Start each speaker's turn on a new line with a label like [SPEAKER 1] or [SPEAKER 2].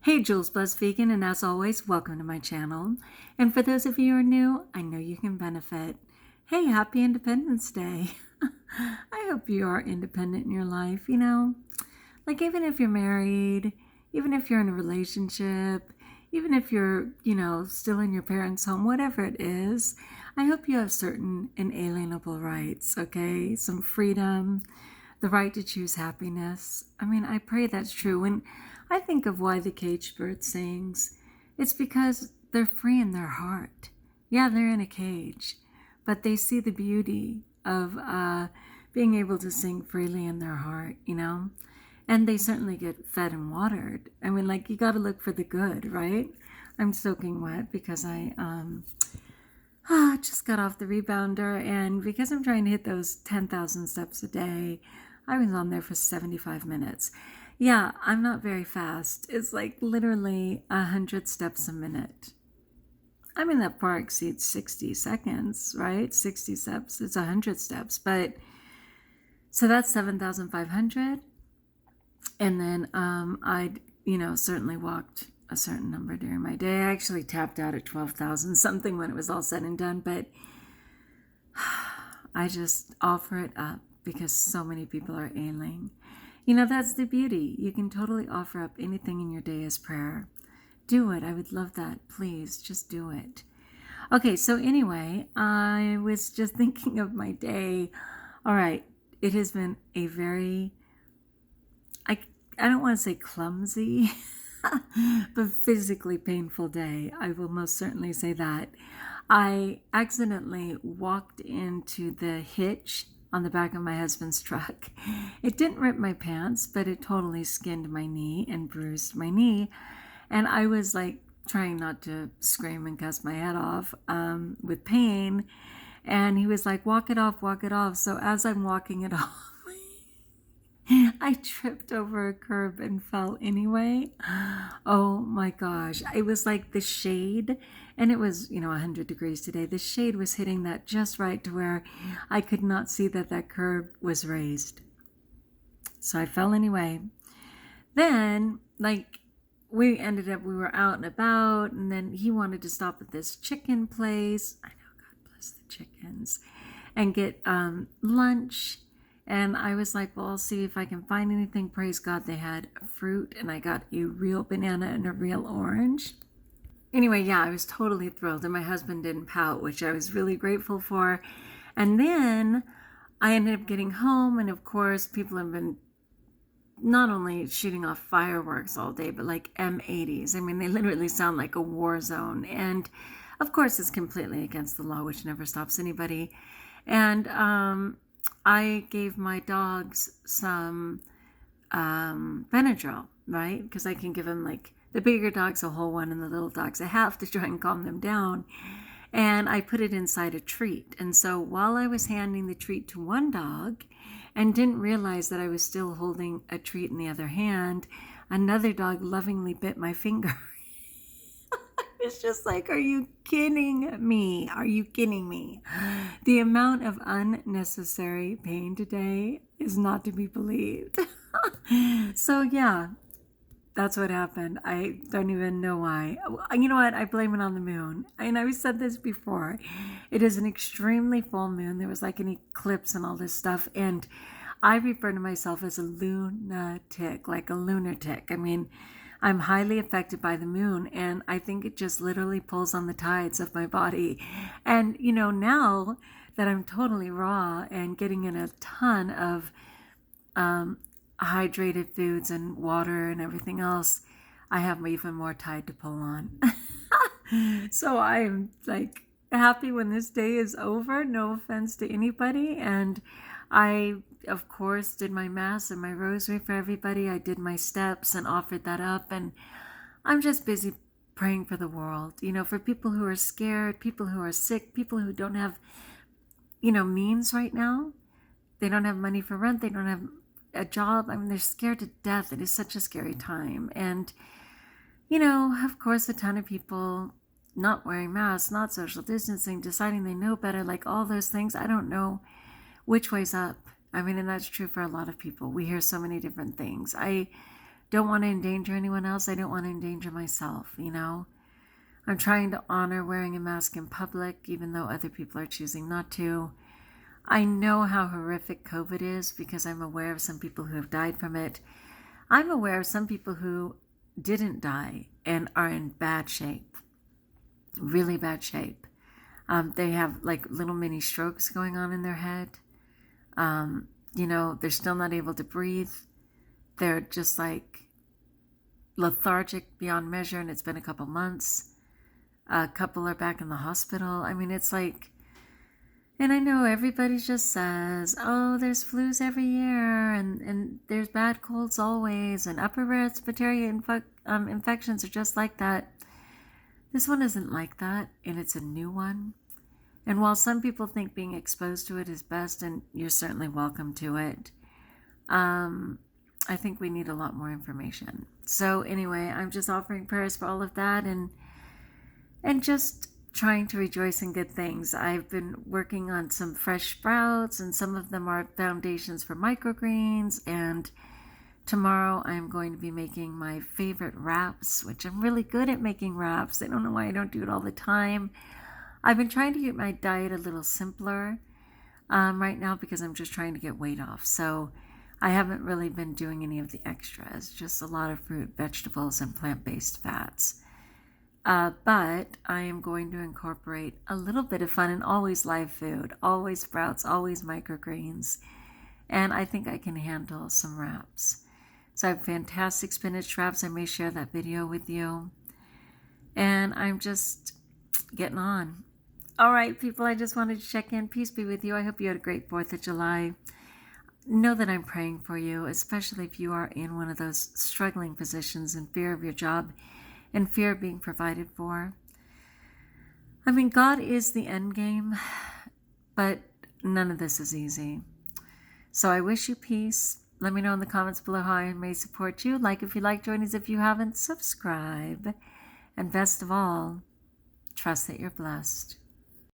[SPEAKER 1] Hey, JulesBlessedVegan, and as always, welcome to my channel. And for those of you who are new, I know you can benefit. Hey, happy Independence Day. I hope you are independent in your life, like even if you're married, even if you're in a relationship, even if you're, still in your parents' home, whatever it is, I hope you have certain inalienable rights, okay? Some freedom, the right to choose happiness. I pray that's true. When I think of why the caged bird sings, it's because they're free in their heart. Yeah, they're in a cage, but they see the beauty of being able to sing freely in their heart, And they certainly get fed and watered. You got to look for the good, right? I'm soaking wet because I just got off the rebounder, and because I'm trying to hit those 10,000 steps a day, I was on there for 75 minutes. Yeah, I'm not very fast. It's like literally 100 steps a minute. That far exceeds 60 seconds, right? 60 steps, it's 100 steps. But so that's 7,500. And then I, certainly walked a certain number during my day. I actually tapped out at 12,000 something when it was all said and done. But I just offer it up because so many people are ailing. That's the beauty. You can totally offer up anything in your day as prayer. Do it. I would love that. Please, just do it. Okay, so anyway, I was just thinking of my day. All right, it has been a very, I don't want to say clumsy, but physically painful day. I will most certainly say that. I accidentally walked into the hitch on the back of my husband's truck. It didn't rip my pants, but it totally skinned my knee and bruised my knee. And I was trying not to scream and cuss my head off with pain. And he was like, walk it off, walk it off. So as I'm walking it off, I tripped over a curb and fell anyway. Oh my gosh. It was like the shade, and it was, 100 degrees today. The shade was hitting that just right to where I could not see that curb was raised. So I fell anyway. Then, we were out and about, and then he wanted to stop at this chicken place. I know, God bless the chickens. And get lunch. And I was like, well, I'll see if I can find anything. Praise God, they had fruit, and I got a real banana and a real orange. Anyway, yeah, I was totally thrilled, and my husband didn't pout, which I was really grateful for. And then I ended up getting home, and of course, people have been not only shooting off fireworks all day, but M80s. They literally sound like a war zone. And of course, it's completely against the law, which never stops anybody. And I gave my dogs some Benadryl, right? Because I can give them the bigger dogs a whole one and the little dogs a half to try and calm them down. And I put it inside a treat. And so while I was handing the treat to one dog and didn't realize that I was still holding a treat in the other hand, another dog lovingly bit my finger. It's just are you kidding me? Are you kidding me? The amount of unnecessary pain today is not to be believed. So yeah, that's what happened. I don't even know why. You know what? I blame it on the moon. And I've said this before. It is an extremely full moon. There was an eclipse and all this stuff. And I refer to myself as a lunatic, like a lunatic. I'm highly affected by the moon, and I think it just literally pulls on the tides of my body. And, now that I'm totally raw and getting in a ton of hydrated foods and water and everything else, I have even more tide to pull on. So I'm happy when this day is over, no offense to anybody. And I, of course, did my mass and my rosary for everybody. I did my steps and offered that up. And I'm just busy praying for the world, for people who are scared, people who are sick, people who don't have, means right now. They don't have money for rent. They don't have a job. They're scared to death. It is such a scary time. And, of course, a ton of people not wearing masks, not social distancing, deciding they know better, all those things. I don't know which way's up. And that's true for a lot of people. We hear so many different things. I don't want to endanger anyone else. I don't want to endanger myself, you know. I'm trying to honor wearing a mask in public, even though other people are choosing not to. I know how horrific COVID is because I'm aware of some people who have died from it. I'm aware of some people who didn't die and are in bad shape, really bad shape. They have like little mini strokes going on in their head. You know, they're still not able to breathe. They're just like lethargic beyond measure, and it's been a couple months. A couple are back in the hospital. I mean, it's like, and I know everybody just says, oh, there's flus every year, and there's bad colds always, and upper respiratory infections are just like that. This one isn't like that, and it's a new one. And while some people think being exposed to it is best, and you're certainly welcome to it, I think we need a lot more information. So anyway, I'm just offering prayers for all of that, and just trying to rejoice in good things. I've been working on some fresh sprouts, and some of them are foundations for microgreens, and tomorrow I'm going to be making my favorite wraps, which I'm really good at making wraps. I don't know why I don't do it all the time. I've been trying to get my diet a little simpler right now because I'm just trying to get weight off. So I haven't really been doing any of the extras, just a lot of fruit, vegetables, and plant-based fats. But I am going to incorporate a little bit of fun and always live food, always sprouts, always microgreens. And I think I can handle some wraps. So I have fantastic spinach wraps. I may share that video with you. And I'm just getting on. All right, people, I just wanted to check in. Peace be with you. I hope you had a great 4th of July. Know that I'm praying for you, especially if you are in one of those struggling positions in fear of your job and fear of being provided for. I mean, God is the end game, but none of this is easy. So I wish you peace. Let me know in the comments below how I may support you. Like if you like, join us if you haven't, subscribe. And best of all, trust that you're blessed.